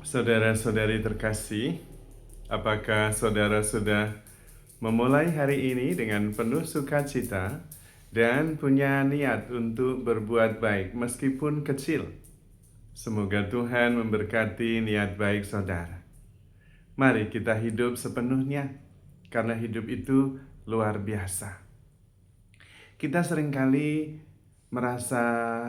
Saudara-saudari terkasih, apakah saudara sudah memulai hari ini dengan penuh sukacita dan punya niat untuk berbuat baik meskipun kecil? Semoga Tuhan memberkati niat baik saudara. Mari kita hidup sepenuhnya, karena hidup itu luar biasa. Kita seringkali merasa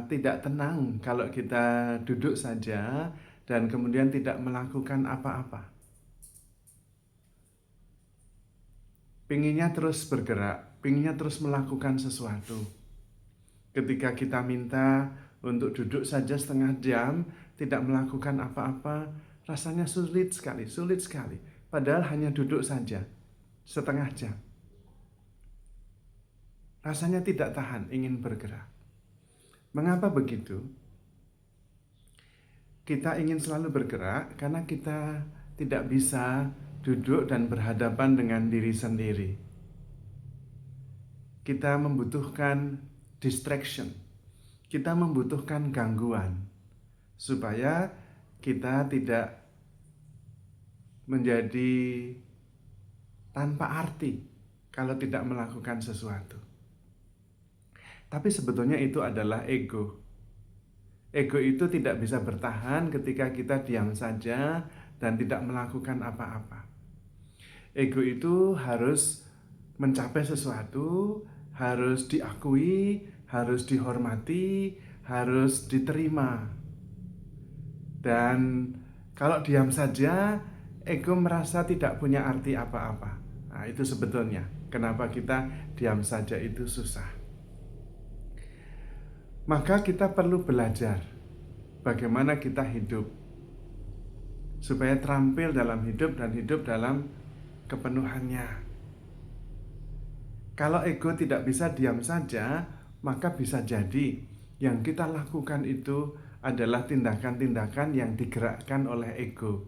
tidak tenang kalau kita duduk saja dan kemudian tidak melakukan apa-apa. Pinginnya terus bergerak, pinginnya terus melakukan sesuatu. Ketika kita minta untuk duduk saja setengah jam, tidak melakukan apa-apa, rasanya sulit sekali. Padahal hanya duduk saja, setengah jam. Rasanya tidak tahan, ingin bergerak. Mengapa begitu? Kita ingin selalu bergerak karena kita tidak bisa duduk dan berhadapan dengan diri sendiri. Kita membutuhkan distraction, kita membutuhkan gangguan, supaya kita tidak menjadi tanpa arti kalau tidak melakukan sesuatu. Tapi sebetulnya itu adalah ego. Ego itu tidak bisa bertahan ketika kita diam saja dan tidak melakukan apa-apa. Ego itu harus mencapai sesuatu, harus diakui, harus dihormati, harus diterima. Dan kalau diam saja, ego merasa tidak punya arti apa-apa. Nah, itu sebetulnya kenapa kita diam saja itu susah. Maka kita perlu belajar bagaimana kita hidup supaya terampil dalam hidup dan hidup dalam kepenuhannya. Kalau ego tidak bisa diam saja, maka bisa jadi yang kita lakukan itu adalah tindakan-tindakan yang digerakkan oleh ego,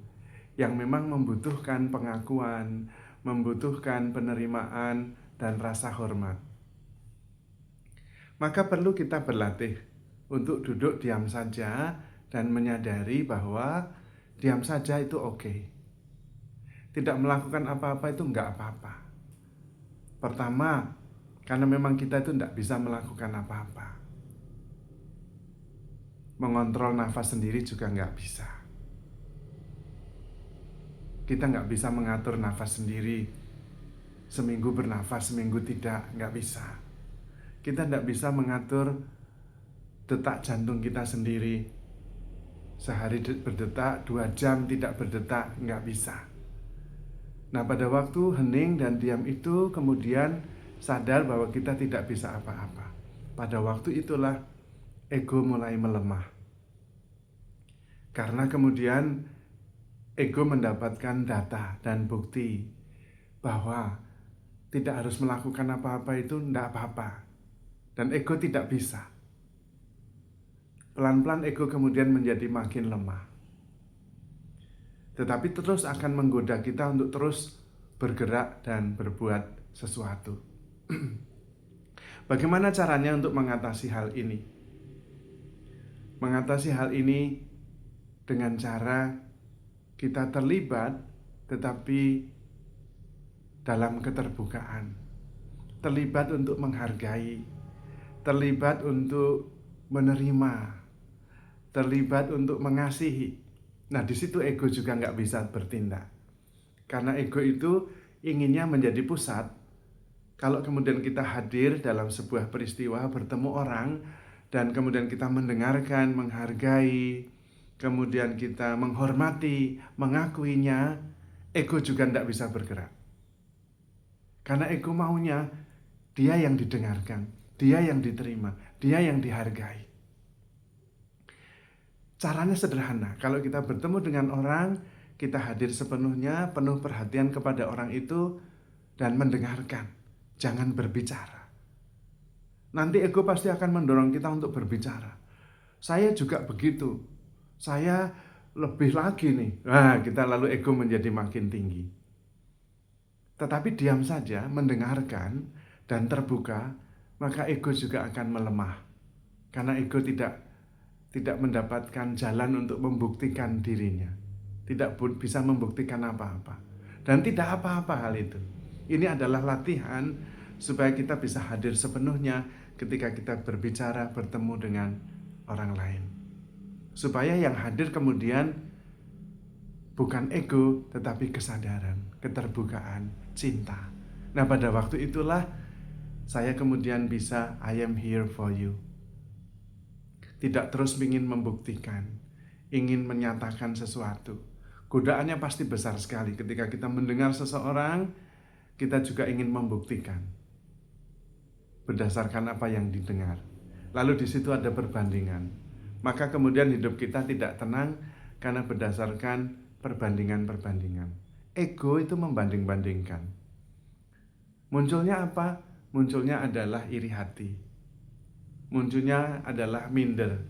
yang memang membutuhkan pengakuan, membutuhkan penerimaan dan rasa hormat. Maka perlu kita berlatih untuk duduk diam saja dan menyadari bahwa diam saja itu oke. Tidak melakukan apa-apa itu enggak apa-apa. Pertama, karena memang kita itu enggak bisa melakukan apa-apa. Mengontrol nafas sendiri juga enggak bisa. Kita enggak bisa mengatur nafas sendiri. Seminggu bernafas, seminggu tidak, enggak bisa. Kita tidak bisa mengatur detak jantung kita sendiri. Sehari berdetak, 2 jam tidak berdetak, nggak bisa. Nah, pada waktu hening dan diam itu kemudian sadar bahwa kita tidak bisa apa-apa. Pada waktu itulah ego mulai melemah. Karena kemudian ego mendapatkan data dan bukti bahwa tidak harus melakukan apa-apa itu enggak apa-apa. Dan ego tidak bisa. Pelan-pelan ego kemudian menjadi makin lemah. Tetapi terus akan menggoda kita untuk terus bergerak dan berbuat sesuatu. Bagaimana caranya untuk mengatasi hal ini? Mengatasi hal ini dengan cara kita terlibat tetapi dalam keterbukaan. Terlibat untuk menghargai, terlibat untuk menerima, terlibat untuk mengasihi. Nah, di situ ego juga nggak bisa bertindak. Karena ego itu inginnya menjadi pusat. Kalau kemudian kita hadir dalam sebuah peristiwa, bertemu orang, dan kemudian kita mendengarkan, menghargai, kemudian kita menghormati, mengakuinya, ego juga nggak bisa bergerak. Karena ego maunya dia yang didengarkan, dia yang diterima, dia yang dihargai. Caranya sederhana. Kalau kita bertemu dengan orang, kita hadir sepenuhnya, penuh perhatian kepada orang itu dan mendengarkan. Jangan berbicara. Nanti ego pasti akan mendorong kita untuk berbicara. Saya juga begitu. Saya lebih lagi nih. Nah, kita lalu ego menjadi makin tinggi. Tetapi diam saja, mendengarkan dan terbuka, maka ego juga akan melemah. Karena ego tidak mendapatkan jalan untuk membuktikan dirinya. tidak bisa membuktikan apa-apa. Dan tidak apa-apa hal itu. Ini adalah latihan supaya kita bisa hadir sepenuhnya ketika kita berbicara, bertemu dengan orang lain. Supaya yang hadir kemudian bukan ego, tetapi kesadaran, keterbukaan, cinta. Nah, pada waktu itulah saya kemudian bisa I am here for you. Tidak terus ingin membuktikan, ingin menyatakan sesuatu. Godaannya pasti besar sekali ketika kita mendengar seseorang, kita juga ingin membuktikan berdasarkan apa yang didengar. Lalu di situ ada perbandingan. Maka kemudian hidup kita tidak tenang karena berdasarkan perbandingan-perbandingan. Ego itu membanding-bandingkan. Munculnya apa? Munculnya adalah iri hati. Munculnya adalah minder.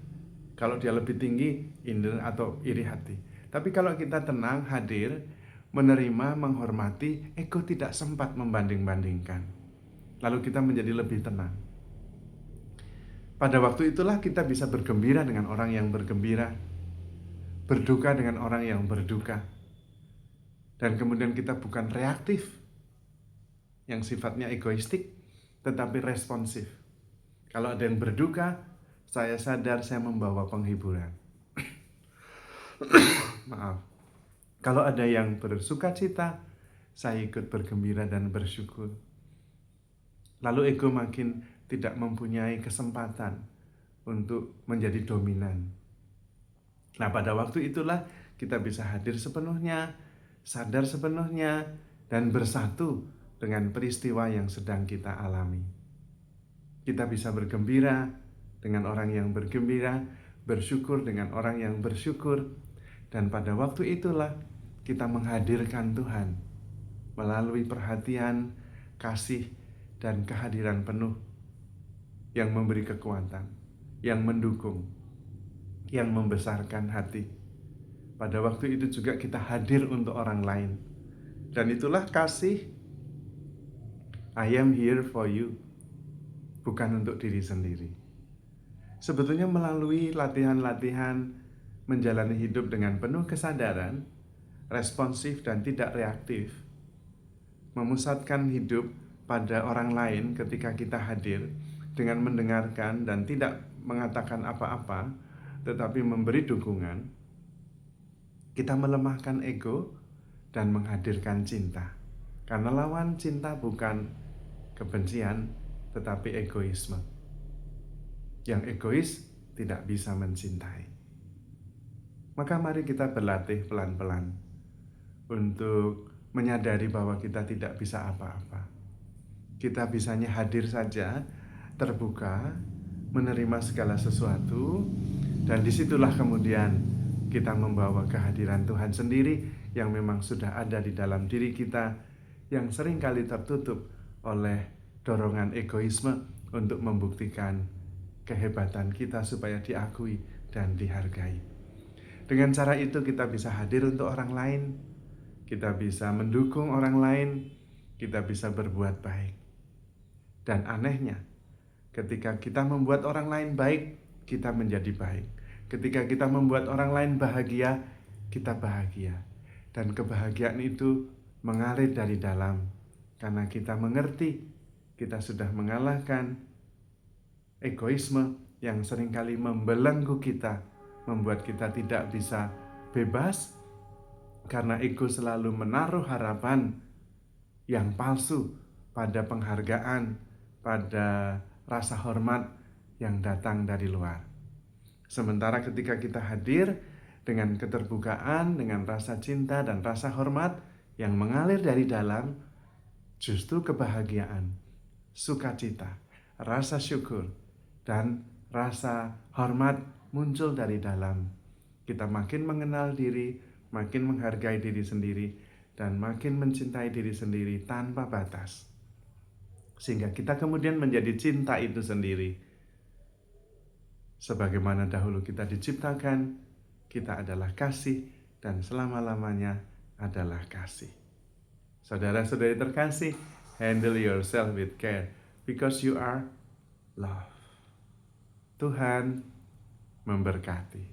Kalau dia lebih tinggi, minder atau iri hati. Tapi kalau kita tenang, hadir, menerima, menghormati, ego tidak sempat membanding-bandingkan. Lalu kita menjadi lebih tenang. Pada waktu itulah kita bisa bergembira dengan orang yang bergembira, berduka dengan orang yang berduka. Dan kemudian kita bukan reaktif, yang sifatnya egoistik, tetapi responsif. Kalau ada yang berduka, saya sadar saya membawa penghiburan. Maaf. Kalau ada yang bersuka cita, saya ikut bergembira dan bersyukur. Lalu ego makin tidak mempunyai kesempatan untuk menjadi dominan. Nah, pada waktu itulah kita bisa hadir sepenuhnya, sadar sepenuhnya, dan bersatu dengan peristiwa yang sedang kita alami. Kita bisa bergembira dengan orang yang bergembira, bersyukur dengan orang yang bersyukur, dan pada waktu itulah kita menghadirkan Tuhan melalui perhatian, kasih, dan kehadiran penuh yang memberi kekuatan, yang mendukung, yang membesarkan hati. Pada waktu itu juga kita hadir untuk orang lain. Dan itulah kasih. I am here for you. Bukan untuk diri sendiri. Sebetulnya melalui latihan-latihan menjalani hidup dengan penuh kesadaran, responsif dan tidak reaktif, memusatkan hidup pada orang lain ketika kita hadir dengan mendengarkan dan tidak mengatakan apa-apa, tetapi memberi dukungan, kita melemahkan ego dan menghadirkan cinta. Karena lawan cinta bukan kebencian, tetapi egoisme. Yang egois tidak bisa mencintai. Maka mari kita berlatih pelan-pelan untuk menyadari bahwa kita tidak bisa apa-apa. Kita bisanya hadir saja, terbuka, menerima segala sesuatu, dan disitulah kemudian kita membawa kehadiran Tuhan sendiri yang memang sudah ada di dalam diri kita, yang seringkali tertutup oleh dorongan egoisme untuk membuktikan kehebatan kita supaya diakui dan dihargai. Dengan cara itu kita bisa hadir untuk orang lain, kita bisa mendukung orang lain, kita bisa berbuat baik. Dan anehnya, ketika kita membuat orang lain baik, kita menjadi baik. Ketika kita membuat orang lain bahagia, kita bahagia. Dan kebahagiaan itu mengalir dari dalam, karena kita mengerti kita sudah mengalahkan egoisme yang seringkali membelenggu kita, membuat kita tidak bisa bebas, karena ego selalu menaruh harapan yang palsu pada penghargaan, pada rasa hormat yang datang dari luar. Sementara ketika kita hadir dengan keterbukaan, dengan rasa cinta dan rasa hormat yang mengalir dari dalam, justru kebahagiaan, sukacita, rasa syukur, dan rasa hormat muncul dari dalam. Kita makin mengenal diri, makin menghargai diri sendiri, dan makin mencintai diri sendiri tanpa batas. Sehingga kita kemudian menjadi cinta itu sendiri. Sebagaimana dahulu kita diciptakan, kita adalah kasih, dan selama-lamanya adalah kasih. Saudara-saudari terkasih, handle yourself with care because you are love. Tuhan memberkati.